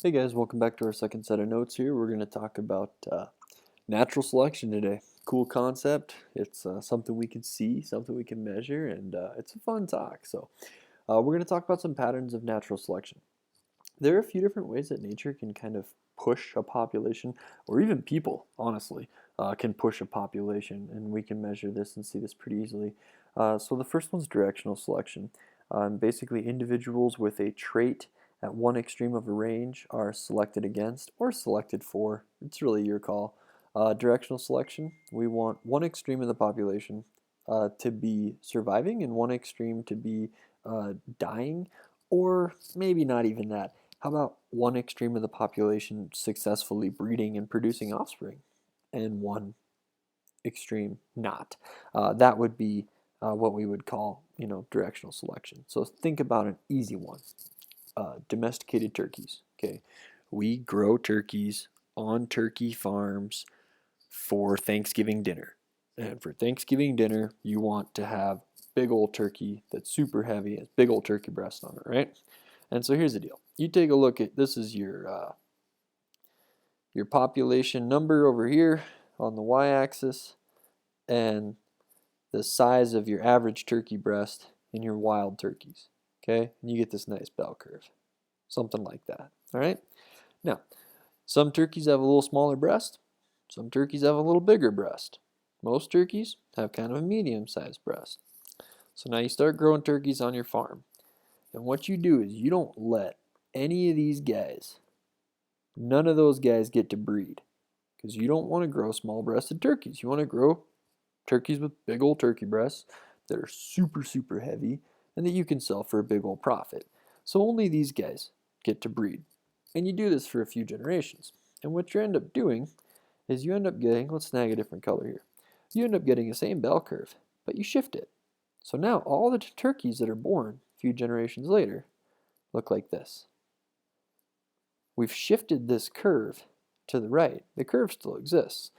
Hey guys, welcome back to our second set of notes here. We're going to talk about natural selection today. Cool concept. It's something we can see, something we can measure, and it's a fun talk. We're going to talk about some patterns of natural selection. There are a few different ways that nature can kind of push a population, or even people, honestly, can push a population, and we can measure this and see this pretty easily. So the first one's directional selection. Basically, individuals with a trait at one extreme of a range are selected against or selected for. It's really your call. Directional selection, we want one extreme of the population to be surviving and one extreme to be dying, or maybe not even that. How about one extreme of the population successfully breeding and producing offspring, and one extreme not? That would be what we would call, directional selection. So think about an easy one. Domesticated turkeys. Okay, we grow turkeys on turkey farms for Thanksgiving dinner. And for Thanksgiving dinner, you want to have big old turkey that's super heavy, has big old turkey breast on it, right? And so here's the deal. You take a look at this is your population number over here on the y-axis, and the size of your average turkey breast in your wild turkeys. Okay, and you get this nice bell curve, something like that. All right. Now, some turkeys have a little smaller breast. Some turkeys have a little bigger breast. Most turkeys have kind of a medium-sized breast. So now you start growing turkeys on your farm. And what you do is you don't let any of these guys, none of those guys get to breed. Because you don't want to grow small-breasted turkeys. You want to grow turkeys with big old turkey breasts that are super, super heavy and that you can sell for a big old profit. So only these guys get to breed. And you do this for a few generations. And what you end up doing is you end up getting, let's snag a different color here. You end up getting the same bell curve, but you shift it. So now all the turkeys that are born a few generations later look like this. We've shifted this curve to the right. The curve still exists,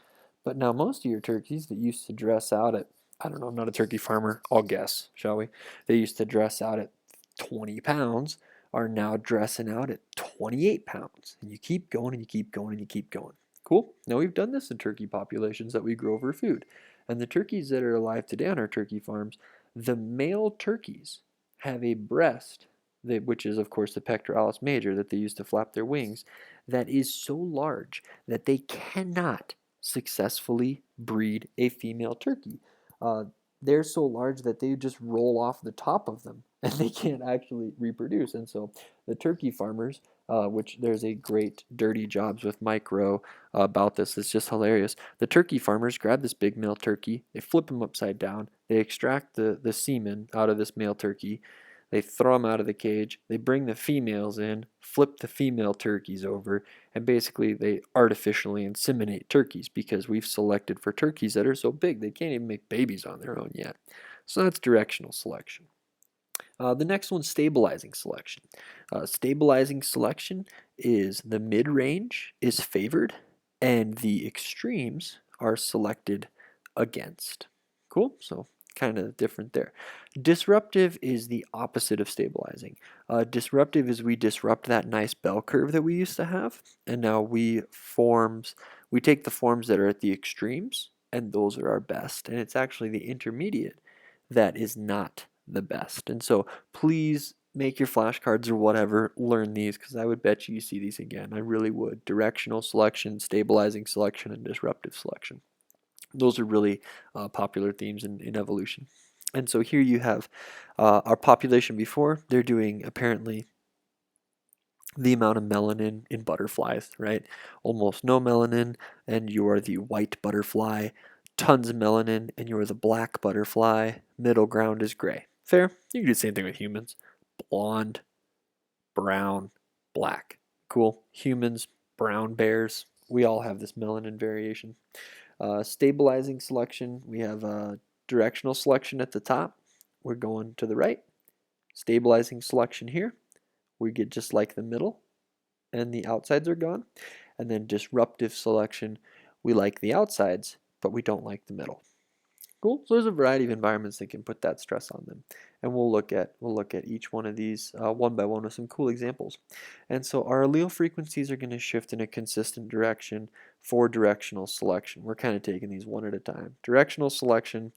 but now most of your turkeys that used to dress out at, I don't know, I'm not a turkey farmer, I'll guess, shall we? They used to dress out at 20 pounds are now dressing out at 28 pounds. And you keep going and you keep going and you keep going. Cool. Now we've done this in turkey populations that we grow for food. And the turkeys that are alive today on our turkey farms, the male turkeys have a breast, which is of course the pectoralis major that they use to flap their wings, that is so large that they cannot successfully breed a female turkey. Uh, they're so large that they just roll off the top of them and they can't actually reproduce. And so the turkey farmers, which there's a great Dirty Jobs with Mike Rowe about this, it's just hilarious. The turkey farmers grab this big male turkey, they flip him upside down, they extract the semen out of this male turkey, they throw them out of the cage, they bring the females in, flip the female turkeys over, and basically they artificially inseminate turkeys because we've selected for turkeys that are so big they can't even make babies on their own yet. So that's directional selection. The next one's stabilizing selection. Stabilizing selection is the mid-range is favored and the extremes are selected against. Cool? So kind of different there. Disruptive is the opposite of stabilizing. Disruptive is we disrupt that nice bell curve that we used to have, and now we take the forms that are at the extremes, and those are our best. And it's actually the intermediate that is not the best. And so please make your flashcards or whatever, learn these because I would bet you see these again. I really would. Directional selection, stabilizing selection, and disruptive selection. Those are really popular themes in evolution. And so here you have our population before. They're doing apparently the amount of melanin in butterflies, right? Almost no melanin, and you are the white butterfly. Tons of melanin, and you're the black butterfly. Middle ground is gray. Fair? You can do the same thing with humans. Blonde, brown, black. Cool. Humans, brown bears. We all have this melanin variation. Stabilizing selection, we have directional selection at the top. We're going to the right. Stabilizing selection here. We get just like the middle, and the outsides are gone. And then disruptive selection, we like the outsides, but we don't like the middle. Cool. So there's a variety of environments that can put that stress on them, and we'll look at each one of these one by one with some cool examples. And so our allele frequencies are going to shift in a consistent direction for directional selection. We're kind of taking these one at a time. Directional selection,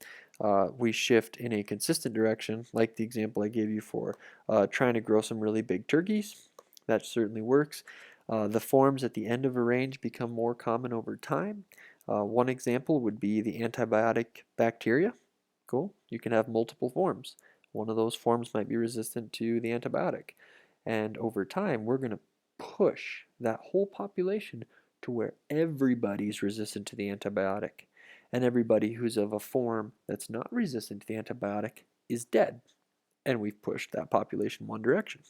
we shift in a consistent direction, like the example I gave you for trying to grow some really big turkeys. That certainly works. The forms at the end of a range become more common over time. One example would be the antibiotic bacteria. Cool. You can have multiple forms. One of those forms might be resistant to the antibiotic. And over time, we're going to push that whole population to where everybody's resistant to the antibiotic. And everybody who's of a form that's not resistant to the antibiotic is dead. And we've pushed that population one direction.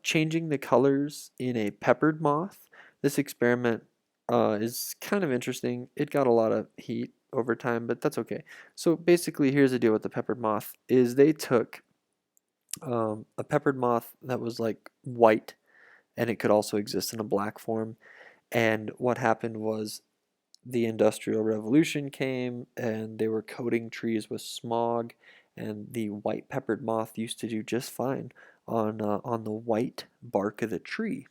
Changing the colors in a peppered moth. This experiment is kind of interesting. It got a lot of heat over time, but that's okay. So basically, here's the deal with the peppered moth: is they took a peppered moth that was like white, and it could also exist in a black form. And what happened was the Industrial Revolution came, and they were coating trees with smog, and the white peppered moth used to do just fine on the white bark of the tree.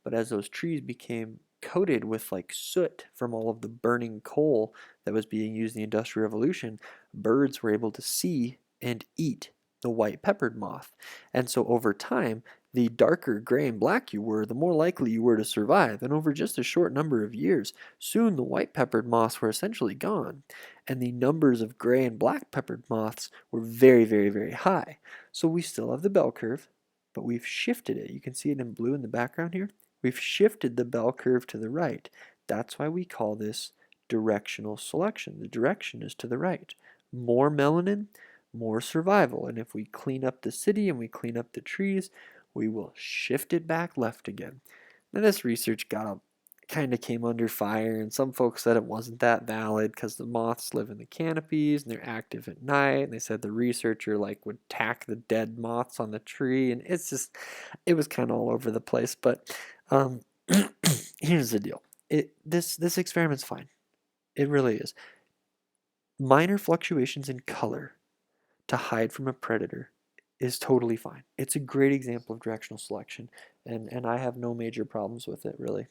But as those trees became coated with like soot from all of the burning coal that was being used in the Industrial Revolution, birds were able to see and eat the white peppered moth. And so over time, the darker gray and black you were, the more likely you were to survive. And over just a short number of years, soon the white peppered moths were essentially gone. And the numbers of gray and black peppered moths were very, very, very high. So we still have the bell curve, but we've shifted it. You can see it in blue in the background here. We've shifted the bell curve to the right. That's why we call this directional selection. The direction is to the right. More melanin, more survival. And if we clean up the city and we clean up the trees, we will shift it back left again. Now this research kind of came under fire, and some folks said it wasn't that valid because the moths live in the canopies and they're active at night, and they said the researcher like would tack the dead moths on the tree, and it was kind of all over the place. But um, here's the deal: this experiment's fine. It really is. Minor fluctuations in color to hide from a predator is totally fine. It's a great example of directional selection, and I have no major problems with it, really.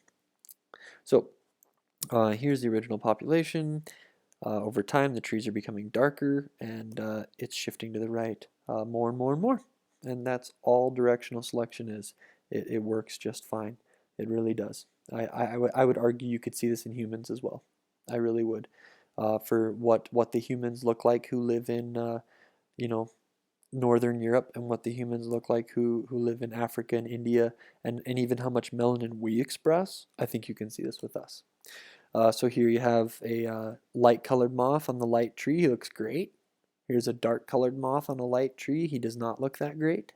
So here's the original population. Over time, the trees are becoming darker, and it's shifting to the right more and more and more. And that's all directional selection is. It works just fine. It really does. I would argue you could see this in humans as well. I really would. For what the humans look like who live in, you know, Northern Europe, and what the humans look like who live in Africa and India, and even how much melanin we express, I think you can see this with us. So here you have a light colored moth on the light tree. He looks great. Here's a dark colored moth on a light tree. He does not look that great.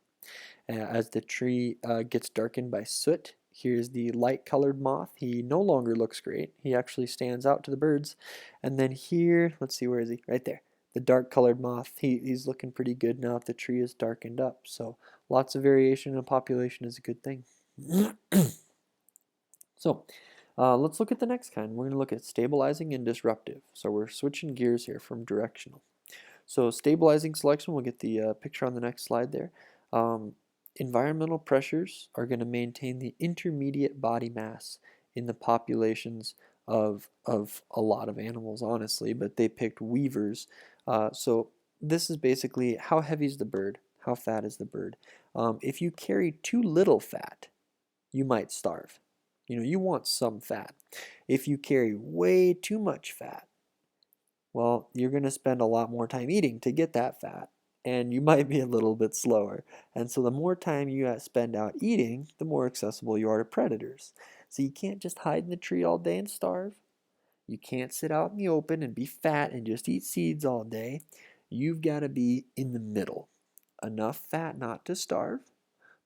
As the tree gets darkened by soot, here's the light colored moth. He no longer looks great. He actually stands out to the birds. And then here, let's see, where is he? Right there. The dark colored moth, he's looking pretty good now that the tree is darkened up. So lots of variation in a population is a good thing. So let's look at the next kind. We're going to look at stabilizing and disruptive. So we're switching gears here from directional. So stabilizing selection, we'll get the picture on the next slide there. Environmental pressures are going to maintain the intermediate body mass in the populations of a lot of animals, honestly, but they picked weavers. So this is basically how heavy is the bird, how fat is the bird. If you carry too little fat, you might starve. You want some fat. If you carry way too much fat, well, you're going to spend a lot more time eating to get that fat, and you might be a little bit slower. And so the more time you spend out eating, the more accessible you are to predators. So you can't just hide in the tree all day and starve. You can't sit out in the open and be fat and just eat seeds all day. You've got to be in the middle. Enough fat not to starve,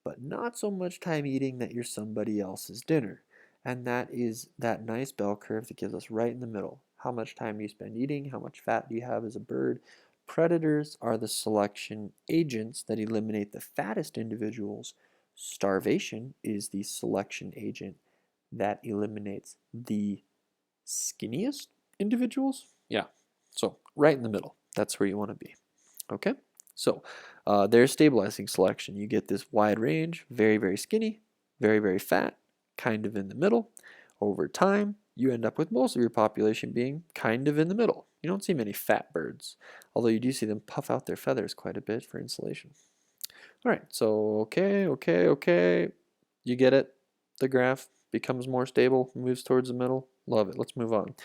but not so much time eating that you're somebody else's dinner. And that is that nice bell curve that gives us right in the middle. How much time do you spend eating? How much fat do you have as a bird? Predators are the selection agents that eliminate the fattest individuals. Starvation is the selection agent that eliminates the skinniest individuals. Yeah, so right in the middle. That's where you want to be. Okay, so there's stabilizing selection. You get this wide range, very, very skinny, very, very fat, kind of in the middle. Over time, you end up with most of your population being kind of in the middle. You don't see many fat birds, although you do see them puff out their feathers quite a bit for insulation. All right, so okay. You get it. The graph becomes more stable, moves towards the middle. Love it. Let's move on.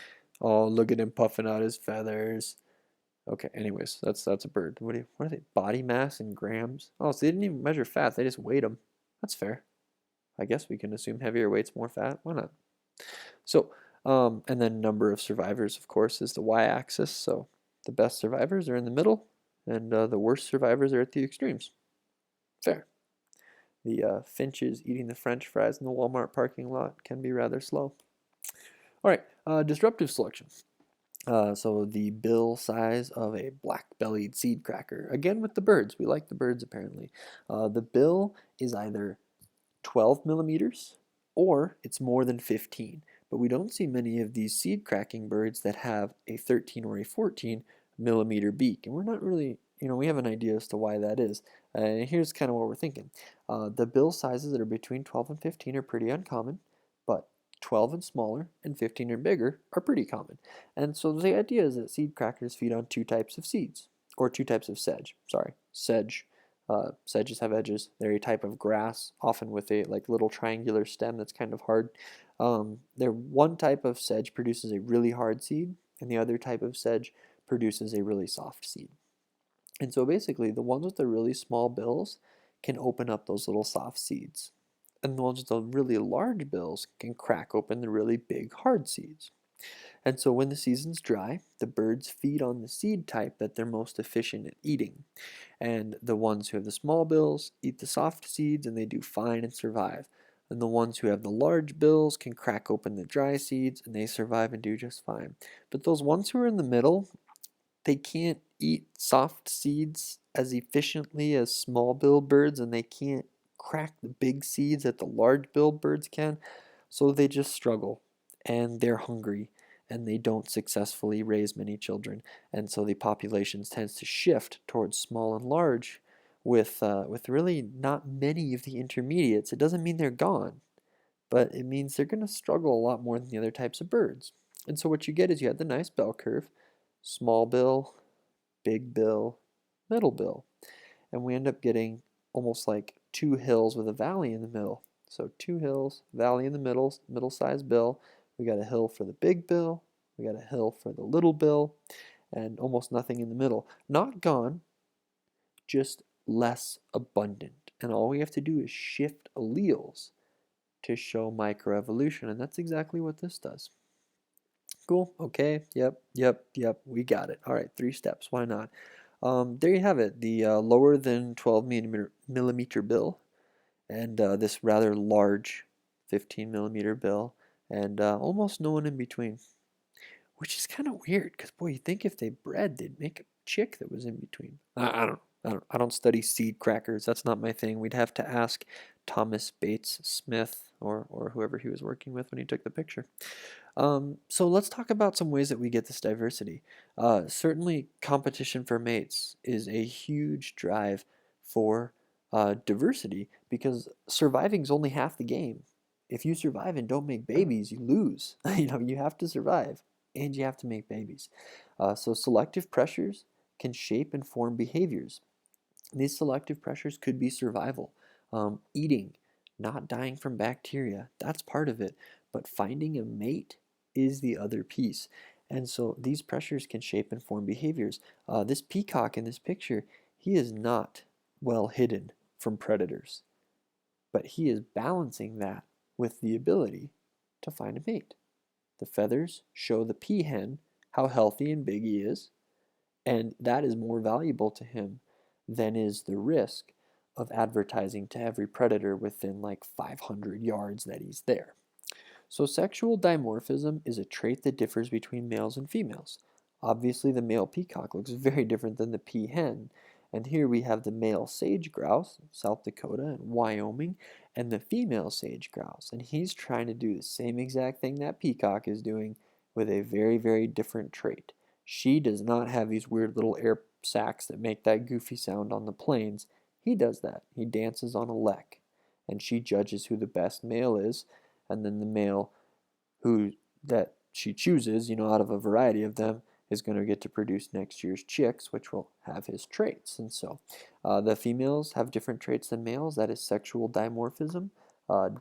Oh, look at him puffing out his feathers. Okay, anyways, that's a bird. What are they? Body mass in grams? Oh, so they didn't even measure fat. They just weighed them. That's fair. I guess we can assume heavier weight's more fat. Why not? So, and then number of survivors, of course, is the y-axis. So the best survivors are in the middle, and the worst survivors are at the extremes. Fair. The finches eating the French fries in the Walmart parking lot can be rather slow. All right, disruptive selection. So the bill size of a black-bellied seed cracker. Again with the birds. We like the birds apparently. The bill is either 12 millimeters or it's more than 15. But we don't see many of these seed cracking birds that have a 13 or a 14 millimeter beak. And we're not really, we have an idea as to why that is. Here's kind of what we're thinking. The bill sizes that are between 12 and 15 are pretty uncommon, but 12 and smaller and 15 or bigger are pretty common. And so the idea is that seed crackers feed on two types of seeds, or two types of sedge. Sorry, sedge. Sedges have edges. They're a type of grass, often with a little triangular stem that's kind of hard. One type of sedge produces a really hard seed, and the other type of sedge produces a really soft seed. And so basically, the ones with the really small bills can open up those little soft seeds. And the ones with the really large bills can crack open the really big hard seeds. And so when the season's dry, the birds feed on the seed type that they're most efficient at eating. And the ones who have the small bills eat the soft seeds and they do fine and survive. And the ones who have the large bills can crack open the dry seeds and they survive and do just fine. But those ones who are in the middle, they can't eat soft seeds as efficiently as small-billed birds, and they can't crack the big seeds that the large-billed birds can, so they just struggle, and they're hungry, and they don't successfully raise many children, and so the populations tends to shift towards small and large with really not many of the intermediates. It doesn't mean they're gone, but it means they're going to struggle a lot more than the other types of birds. And so what you get is you have the nice bell curve, small bill, big bill, middle bill. And we end up getting almost like two hills with a valley in the middle. So two hills, valley in the middle, middle-sized bill. We got a hill for the big bill, we got a hill for the little bill, and almost nothing in the middle. Not gone, just less abundant. And all we have to do is shift alleles to show microevolution, and that's exactly what this does. Cool, okay, yep, we got it. All right, 3 steps, why not? There you have it, the lower than 12 millimeter bill, and this rather large 15 millimeter bill, and almost no one in between. Which is kind of weird, because boy, you think if they bred, they'd make a chick that was in between. I don't study seed crackers. That's not my thing. We'd have to ask Thomas Bates Smith or whoever he was working with when he took the picture. So let's talk about some ways that we get this diversity. Certainly, competition for mates is a huge drive for diversity because surviving is only half the game. If you survive and don't make babies, you lose. You have to survive and you have to make babies. So selective pressures can shape and form behaviors. These selective pressures could be survival, eating, not dying from bacteria. That's part of it. But finding a mate is the other piece. And so these pressures can shape and form behaviors. This peacock in this picture, he is not well hidden from predators, but he is balancing that with the ability to find a mate. The feathers show the peahen how healthy and big he is, and that is more valuable to him than is the risk of advertising to every predator within like 500 yards that he's there. So sexual dimorphism is a trait that differs between males and females. Obviously, the male peacock looks very different than the peahen. And here we have the male sage grouse, South Dakota and Wyoming, and the female sage grouse. And he's trying to do the same exact thing that peacock is doing with a very, very different trait. She does not have these weird little air sacs that make that goofy sound on the plains. He does that. He dances on a lek, and she judges who the best male is, and then the male who that she chooses, out of a variety of them, is going to get to produce next year's chicks, which will have his traits. And so the females have different traits than males. That is sexual dimorphism.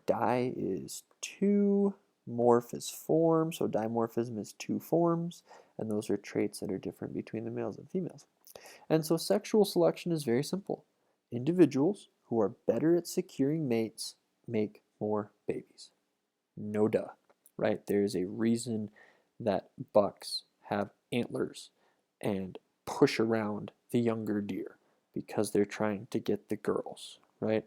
Di is two, morph is form, so dimorphism is two forms, and those are traits that are different between the males and females. And so sexual selection is very simple. Individuals who are better at securing mates make more babies. No duh, right? There's a reason that bucks have antlers and push around the younger deer because they're trying to get the girls, right?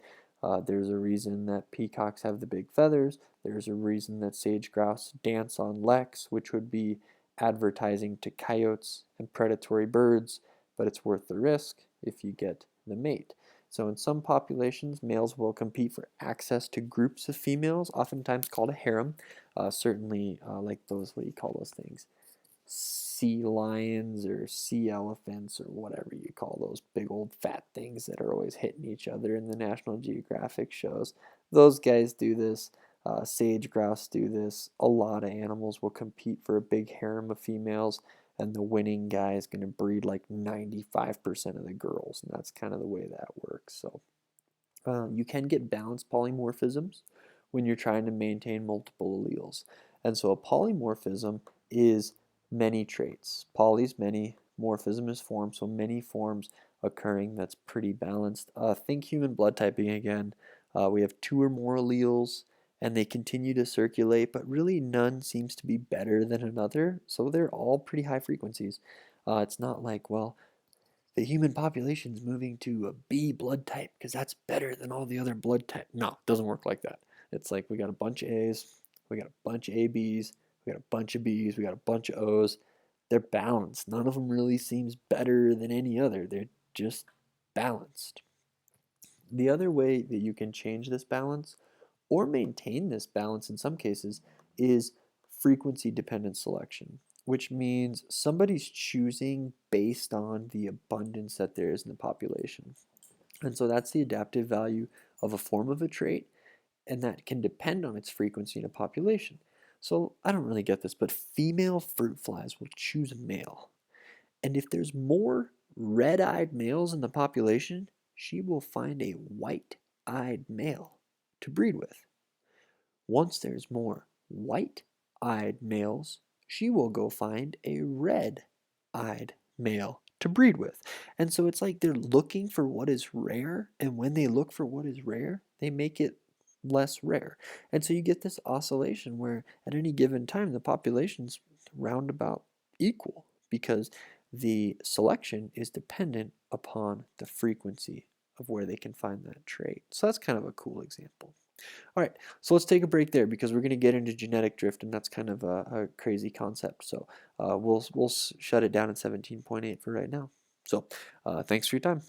There's a reason that peacocks have the big feathers. There's a reason that sage grouse dance on leks, which would be advertising to coyotes and predatory birds, but it's worth the risk if you get the mate. So in some populations, males will compete for access to groups of females, oftentimes called a harem. Certainly like those, what do you call those things? Sea lions or sea elephants or whatever you call those big old fat things that are always hitting each other in the National Geographic shows. Those guys do this. Sage grouse do this. A lot of animals will compete for a big harem of females, and the winning guy is going to breed like 95% of the girls, and that's kind of the way that works. So you can get balanced polymorphisms when you're trying to maintain multiple alleles. And so a polymorphism is many traits. Poly's many, morphism is form, so many forms occurring that's pretty balanced. Think human blood typing again. We have two or more alleles, and they continue to circulate, but really none seems to be better than another, so they're all pretty high frequencies. It's not like, well, the human population is moving to a B blood type because that's better than all the other blood types. No, it doesn't work like that. It's like we got a bunch of A's, we got a bunch of ABs, we got a bunch of B's, we got a bunch of O's. They're balanced. None of them really seems better than any other. They're just balanced. The other way that you can change this balance or maintain this balance in some cases is frequency dependent selection, which means somebody's choosing based on the abundance that there is in the population. And so that's the adaptive value of a form of a trait, and that can depend on its frequency in a population. So I don't really get this, but female fruit flies will choose a male. And if there's more red-eyed males in the population, she will find a white-eyed male to breed with. Once there's more white-eyed males, she will go find a red-eyed male to breed with. And so it's like they're looking for what is rare, and when they look for what is rare, they make it less rare. And so you get this oscillation where at any given time the population's roundabout equal because the selection is dependent upon the frequency of where they can find that trait. So that's kind of a cool example. All right, so let's take a break there because we're going to get into genetic drift, and that's kind of a crazy concept. So we'll shut it down at 17.8 for right now. So thanks for your time.